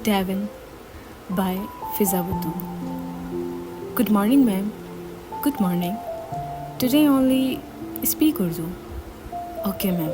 Devin by Fiza Butu. Good morning, ma'am. Good morning. Today only speak Urdu. Okay, ma'am.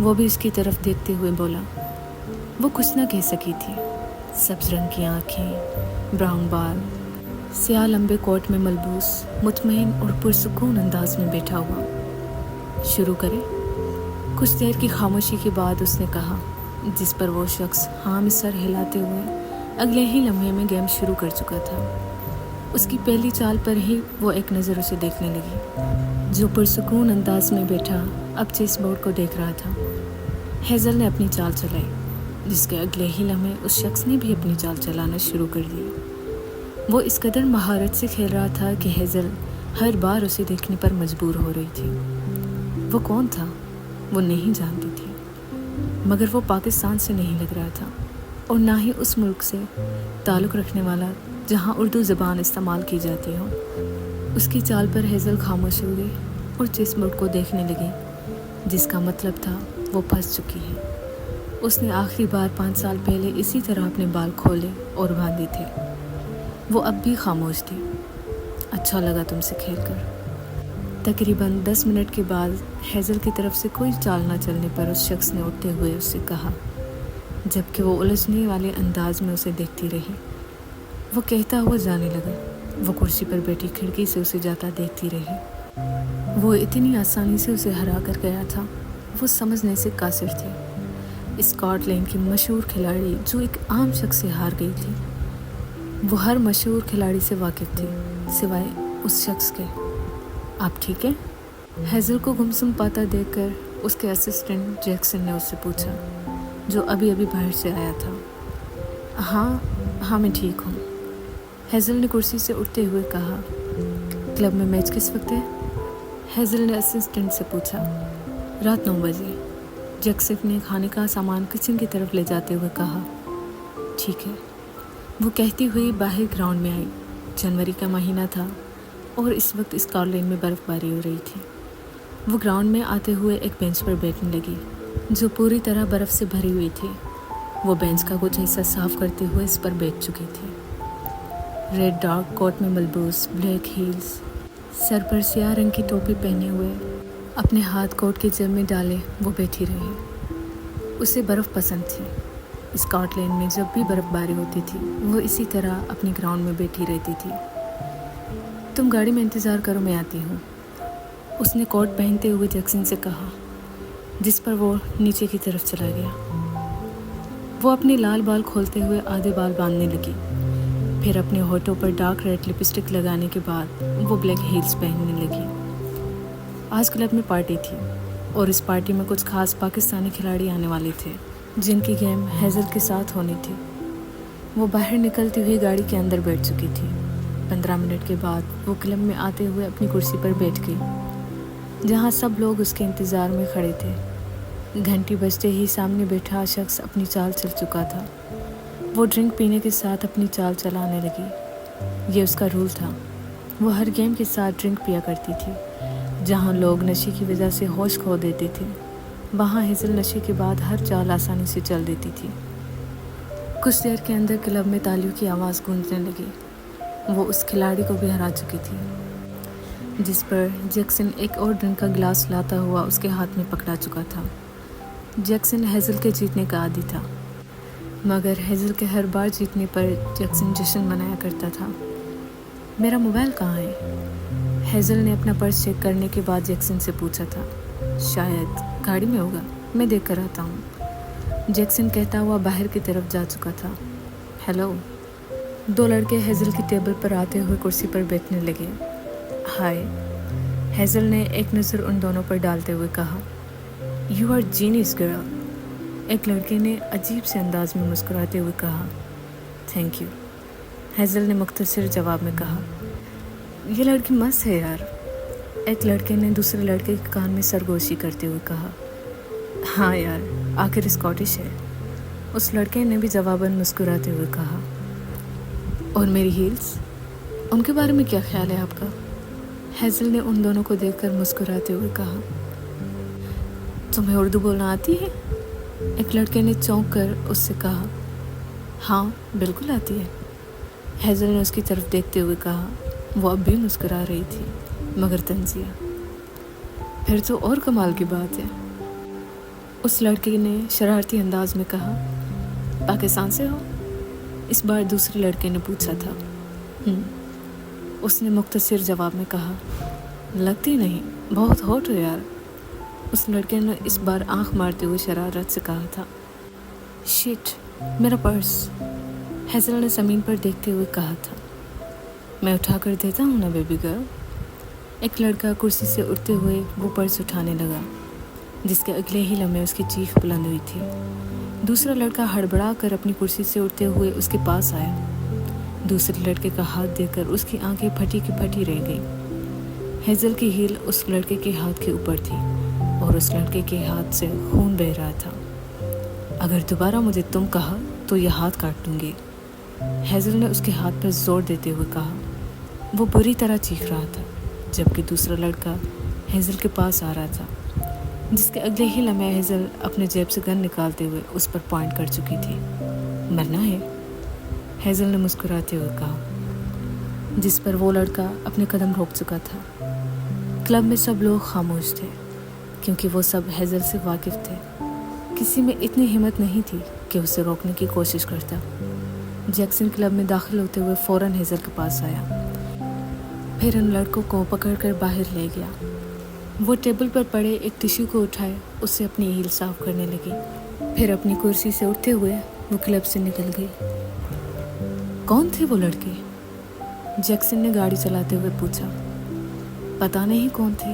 وہ بھی اس کی طرف دیکھتے ہوئے بولا۔ وہ کچھ نہ کہہ سکی تھی۔ سبز رنگ کی آنکھیں، براؤن بال، سیاہ لمبے کوٹ میں ملبوس، مطمئن اور پرسکون انداز میں بیٹھا ہوا۔ شروع کرے؟ کچھ دیر کی خاموشی کے بعد اس نے کہا، جس پر وہ شخص ہاں میں سر ہلاتے ہوئے اگلے ہی لمحے میں گیم شروع کر چکا تھا۔ اس کی پہلی چال پر ہی وہ ایک نظر اسے دیکھنے لگی، جو پرسکون انداز میں بیٹھا اب چیس بورڈ کو دیکھ رہا تھا۔ ہیزل نے اپنی چال چلائی، جس کے اگلے ہی لمحے اس شخص نے بھی اپنی چال چلانا شروع کر دی۔ وہ اس قدر مہارت سے کھیل رہا تھا کہ ہیزل ہر بار اسے دیکھنے پر مجبور ہو رہی تھی۔ وہ کون تھا؟ وہ نہیں جانتی تھی، مگر وہ پاکستان سے نہیں لگ رہا تھا، اور نہ ہی اس ملک سے تعلق رکھنے والا جہاں اردو زبان استعمال کی جاتی ہو۔ اس کی چال پر ہیزل خاموش ہو گئی اور چیس بورڈ کو دیکھنے لگی، جس کا مطلب تھا وہ پھنس چکی ہے۔ اس نے آخری بار 5 سال پہلے اسی طرح اپنے بال کھولے اور باندھے تھے۔ وہ اب بھی خاموش تھی۔ اچھا لگا تم سے کھیل کر۔ تقریباً 10 منٹ کے بعد ہیزل کی طرف سے کوئی چال نہ چلنے پر اس شخص نے اٹھتے ہوئے اس سے کہا، جبکہ وہ الجھنے والے انداز میں اسے دیکھتی رہی۔ وہ کہتا ہوا جانے لگا۔ وہ کرسی پر بیٹھی کھڑکی سے اسے جاتا دیکھتی رہی۔ وہ اتنی آسانی سے اسے ہرا کر گیا تھا، وہ سمجھنے سے قاصر تھی۔ اسکاٹ لینڈ کی مشہور کھلاڑی جو ایک عام شخص سے ہار گئی تھی، وہ ہر مشہور کھلاڑی سے واقف تھی سوائے اس شخص کے۔ آپ ٹھیک ہیں؟ ہیزل کو گمسم پاتا دیکھ کر اس کے اسسٹنٹ جیکسن نے اس سے پوچھا، جو ابھی باہر سے آیا تھا۔ ہاں میں ٹھیک ہوں، ہیزل نے کرسی سے اٹھتے ہوئے کہا۔ کلب میں میچ کس وقت ہے؟ ہیزل نے اسسٹنٹ سے پوچھا۔ رات 9 بجے، جیکسن نے کھانے کا سامان کچن کی طرف لے جاتے ہوئے کہا۔ ٹھیک ہے، وہ کہتی ہوئی باہر گراؤنڈ میں آئی۔ جنوری کا مہینہ تھا اور اس وقت اسکاٹ لینڈ میں برف باری ہو رہی تھی۔ وہ گراؤنڈ میں آتے ہوئے ایک بینچ پر بیٹھنے لگی جو پوری طرح برف سے بھری ہوئی تھی۔ وہ بینچ کا کچھ حصہ صاف کرتے ہوئے اس پر بیٹھ چکی تھی۔ ریڈ ڈارک کوٹ میں ملبوس، بلیک ہیلز، سر پر سیاہ رنگ کی ٹوپی پہنے ہوئے، اپنے ہاتھ کوٹ کی جیب میں ڈالے وہ بیٹھی رہی۔ اسے برف پسند تھی۔ اسکاٹ لینڈ میں جب بھی برف باری ہوتی تھی وہ اسی طرح اپنی گراؤنڈ میں بیٹھی رہتی تھی۔ تم گاڑی میں انتظار کرو، میں آتی ہوں، اس نے کوٹ پہنتے ہوئے جیکسن سے کہا، جس پر وہ نیچے کی طرف چلا گیا۔ وہ اپنے لال بال کھولتے ہوئے آدھے بال باندھنے لگی، پھر اپنے ہونٹوں پر ڈارک ریڈ لپسٹک لگانے کے بعد وہ بلیک ہیلز پہننے لگی۔ آج کلب میں پارٹی تھی اور اس پارٹی میں کچھ خاص پاکستانی کھلاڑی آنے والے تھے جن کی گیم ہیزل کے ساتھ ہونی تھی۔ وہ باہر نکلتی ہوئی گاڑی کے اندر بیٹھ چکی تھی۔ 15 منٹ کے بعد وہ کلب میں آتے ہوئے اپنی کرسی پر بیٹھ گئی، جہاں سب لوگ اس کے انتظار میں کھڑے تھے۔ گھنٹی بجتے ہی سامنے بیٹھا شخص اپنی چال چل چکا تھا۔ وہ ڈرنک پینے کے ساتھ اپنی چال چلانے لگی۔ یہ اس کا رول تھا۔ وہ ہر گیم کے ساتھ ڈرنک پیا کرتی تھی۔ جہاں لوگ نشے کی وجہ سے ہوش کھو دیتے تھے، وہاں ہیزل نشے کے بعد ہر چال آسانی سے چل دیتی تھی۔ کچھ دیر کے اندر کلب میں تالیوں کی آواز گونجنے لگی۔ وہ اس کھلاڑی کو بھی ہرا چکی تھی، جس پر جیکسن ایک اور ڈرنک کا گلاس لاتا ہوا اس کے ہاتھ میں پکڑا چکا تھا۔ جیکسن ہیزل کے جیتنے کا عادی تھا، مگر ہیزل کے ہر بار جیتنے پر جیکسن جشن منایا کرتا تھا۔ میرا موبائل کہاں ہے؟ ہیزل نے اپنا پرس چیک کرنے کے بعد جیکسن سے پوچھا تھا۔ شاید گاڑی میں ہوگا، میں دیکھ کر آتا ہوں، جیکسن کہتا ہوا باہر کی طرف جا چکا تھا۔ ہیلو، 2 لڑکے ہیزل کی ٹیبل پر آتے ہوئے کرسی پر بیٹھنے لگے۔ ہائے، ہیزل نے ایک نظر ان دونوں پر ڈالتے ہوئے کہا۔ یو آر جینیس گرل، ایک لڑکے نے عجیب سے انداز میں مسکراتے ہوئے کہا۔ تھینک یو، ہیزل نے مختصر جواب میں کہا۔ یہ لڑکی مست ہے یار، ایک لڑکے نے دوسرے لڑکے کے کان میں سرگوشی کرتے ہوئے کہا۔ ہاں یار، آخر اسکاٹش ہے، اس لڑکے نے بھی جواباً مسکراتے ہوئے کہا۔ اور میری ہیلز، ان کے بارے میں کیا خیال ہے آپ کا؟ ہیزل نے ان دونوں کو دیکھ کر مسکراتے ہوئے کہا۔ تمہیں اردو بولنا آتی ہے؟ ایک لڑکے نے چونک کر اس سے کہا۔ ہاں بالکل آتی ہے، ہیزل نے اس کی طرف دیکھتے ہوئے کہا۔ وہ اب بھی مسکرا رہی تھی، مگر طنزیہ۔ پھر تو اور کمال کی بات ہے، اس لڑکے نے شرارتی انداز میں کہا۔ پاکستان سے ہو؟ اس بار دوسرے لڑکے نے پوچھا تھا۔ اس نے مختصر جواب میں کہا۔ لگتی نہیں، بہت ہاٹ ہو یار۔ اس لڑکے نے اس بار آنکھ مارتے ہوئے شرارت سے کہا تھا۔ شٹ، میرا پرس، ہیزل نے زمین پر دیکھتے ہوئے کہا تھا۔ میں اٹھا کر دیتا ہوں نا بیبی گرل۔ ایک لڑکا کرسی سے اٹھتے ہوئے وہ پرس اٹھانے لگا، جس کے اگلے ہی لمحے اس کی چیخ بلند ہوئی تھی۔ دوسرا لڑکا ہڑبڑا کر اپنی کرسی سے اٹھتے ہوئے اس کے پاس آیا۔ دوسرے لڑکے کا ہاتھ دیکھ کر اس کی آنکھیں پھٹی کی پھٹی رہ گئیں۔ ہیزل کی ہیل اس لڑکے کے ہاتھ کے اوپر تھی اور اس لڑکے کے ہاتھ سے خون بہہ رہا تھا۔ اگر دوبارہ مجھے تم کہا تو یہ ہاتھ کاٹ دوں گی، ہیزل نے اس کے ہاتھ پر زور دیتے ہوئے کہا۔ وہ بری طرح چیخ رہا تھا، جبکہ دوسرا لڑکا ہیزل کے پاس آ رہا تھا، جس کے اگلے ہی لمحے ہیزل اپنے جیب سے گن نکالتے ہوئے اس پر پوائنٹ کر چکی تھی۔ مرنا ہے، ہیزل نے مسکراتے ہوئے کہا، جس پر وہ لڑکا اپنے قدم روک چکا تھا۔ کلب میں سب لوگ خاموش تھے، کیونکہ وہ سب ہیزل سے واقف تھے۔ کسی میں اتنی ہمت نہیں تھی کہ اسے روکنے کی کوشش کرتا۔ جیکسن کلب میں داخل ہوتے ہوئے فوراً ہیزل کے پاس آیا، پھر ان لڑکوں کو پکڑ کر باہر لے گیا۔ وہ ٹیبل پر پڑے ایک ٹیشو کو اٹھائے، اس سے اپنی ہیل صاف کرنے لگی، پھر اپنی کرسی سے اٹھتے ہوئے وہ کلب سے نکل گئی۔ کون تھے وہ لڑکے؟ جیکسن نے گاڑی چلاتے ہوئے پوچھا۔ پتہ نہیں کون تھے،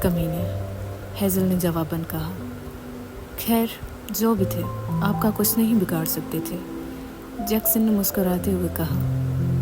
کمینے، ہیزل نے جواباً کہا۔ خیر، جو بھی تھے، آپ کا کچھ نہیں بگاڑ سکتے تھے، جیکسن نے مسکراتے ہوئے کہا،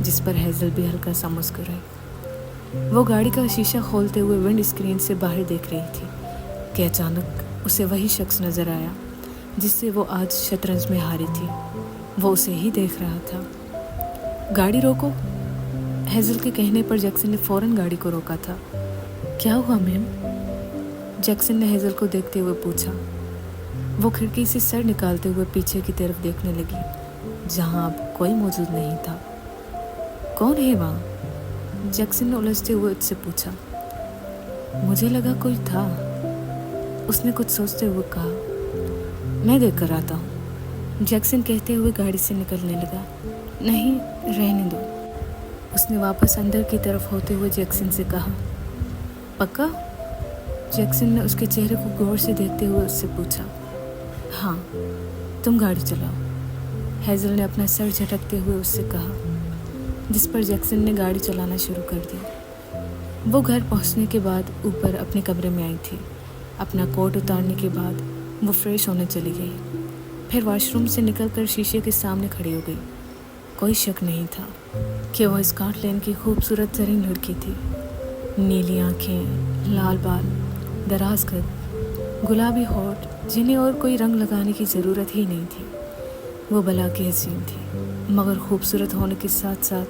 جس پر ہیزل بھی ہلکا سا مسکرائی۔ وہ گاڑی کا شیشہ کھولتے ہوئے ونڈ اسکرین سے باہر دیکھ رہی تھی کہ اچانک اسے وہی شخص نظر آیا جس سے وہ آج شطرنج میں ہاری تھی۔ وہ اسے ہی دیکھ رہا تھا۔ گاڑی روکو، ہیزل کے کہنے پر جیکسن نے فوراً گاڑی کو روکا تھا۔ کیا ہوا میم؟ جیکسن نے ہیزل کو دیکھتے ہوئے پوچھا۔ وہ کھڑکی سے سر نکالتے ہوئے پیچھے کی طرف دیکھنے لگی، جہاں اب کوئی موجود نہیں تھا۔ کون ہے وہاں؟ جیکسن نے الجھتے ہوئے اس سے پوچھا۔ مجھے لگا کوئی تھا، اس نے کچھ سوچتے ہوئے کہا۔ میں دیکھ کر آتا ہوں، جیکسن کہتے ہوئے گاڑی سے نکلنے لگا۔ نہیں، رہنے دو، اس نے واپس اندر کی طرف ہوتے ہوئے جیکسن سے کہا۔ پکا؟ جیکسن نے اس کے چہرے کو غور سے دیکھتے ہوئے اس سے پوچھا۔ ہاں، تم گاڑی چلاؤ، ہیزل نے اپنا سر جھٹکتے ہوئے اس سے کہا، جس پر جیکسن نے گاڑی چلانا شروع کر دی۔ وہ گھر پہنچنے کے بعد اوپر اپنے کمرے میں آئی تھی۔ اپنا کوٹ اتارنے کے بعد وہ فریش ہونے چلی گئی، پھر واش روم سے نکل کر شیشے کے سامنے کھڑی ہو گئی۔ کوئی شک نہیں تھا کہ وہ اسکاٹ لینڈ کی خوبصورت ترین لڑکی تھی۔ نیلی آنکھیں، لال بال، دراز قد، گلابی ہونٹ، جنہیں اور کوئی رنگ لگانے کی ضرورت ہی نہیں تھی۔ وہ بلا کی حسین تھی، مگر خوبصورت ہونے کے ساتھ ساتھ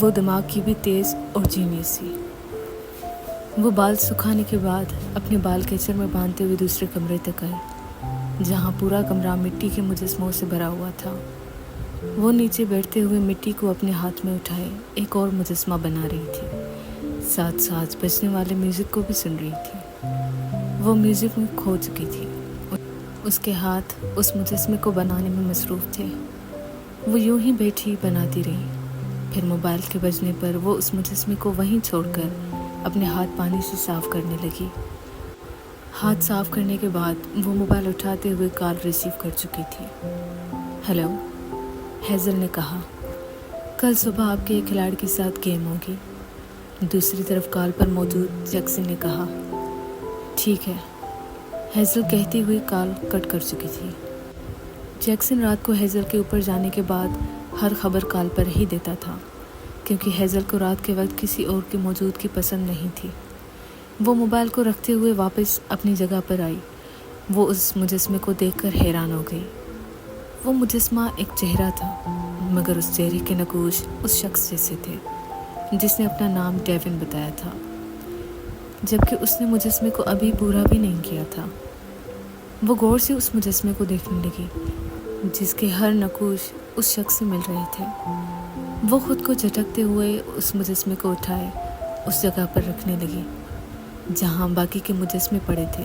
وہ دماغ کی بھی تیز اور جینیس تھی۔ وہ بال سکھانے کے بعد اپنے بال کیچر میں باندھتے ہوئے دوسرے کمرے تک آئی، جہاں پورا کمرہ مٹی کے مجسموں سے بھرا ہوا تھا۔ وہ نیچے بیٹھتے ہوئے مٹی کو اپنے ہاتھ میں اٹھائے ایک اور مجسمہ بنا رہی تھی، ساتھ ساتھ بجنے والے میوزک کو بھی سن رہی تھی۔ وہ میوزک میں کھو چکی تھی، اس کے ہاتھ اس مجسمے کو بنانے میں مصروف تھے۔ وہ یوں ہی بیٹھی بناتی رہی، پھر موبائل کے بجنے پر وہ اس مجسمے کو وہیں چھوڑ کر اپنے ہاتھ پانی سے صاف کرنے لگی۔ ہاتھ صاف کرنے کے بعد وہ موبائل اٹھاتے ہوئے کال ریسیو کر چکی تھی۔ ہیلو، ہیزل نے کہا، کل صبح آپ کے ایک کھلاڑی کے ساتھ گیم ہوگی۔ دوسری طرف کال پر موجود جیکسن نے کہا۔ ٹھیک ہے، ہیزل کہتی ہوئی کال کٹ کر چکی تھی۔ جیکسن رات کو ہیزل کے اوپر جانے کے بعد ہر خبر کال پر ہی دیتا تھا، کیونکہ ہیزل کو رات کے وقت کسی اور کی موجودگی پسند نہیں تھی۔ وہ موبائل کو رکھتے ہوئے واپس اپنی جگہ پر آئی۔ وہ اس مجسمے کو دیکھ کر حیران ہو گئی۔ وہ مجسمہ ایک چہرہ تھا، مگر اس چہرے کے نقوش اس شخص جیسے تھے جس نے اپنا نام ڈیون بتایا تھا، جبکہ اس نے مجسمے کو ابھی پورا بھی نہیں کیا تھا۔ وہ غور سے اس مجسمے کو دیکھنے لگی، جس کے ہر نقوش اس شخص سے مل رہے تھے۔ وہ خود کو جھٹکتے ہوئے اس مجسمے کو اٹھائے اس جگہ پر رکھنے لگی جہاں باقی کے مجسمے پڑے تھے۔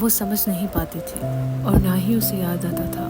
وہ سمجھ نہیں پاتے تھے اور نہ ہی اسے یاد آتا تھا.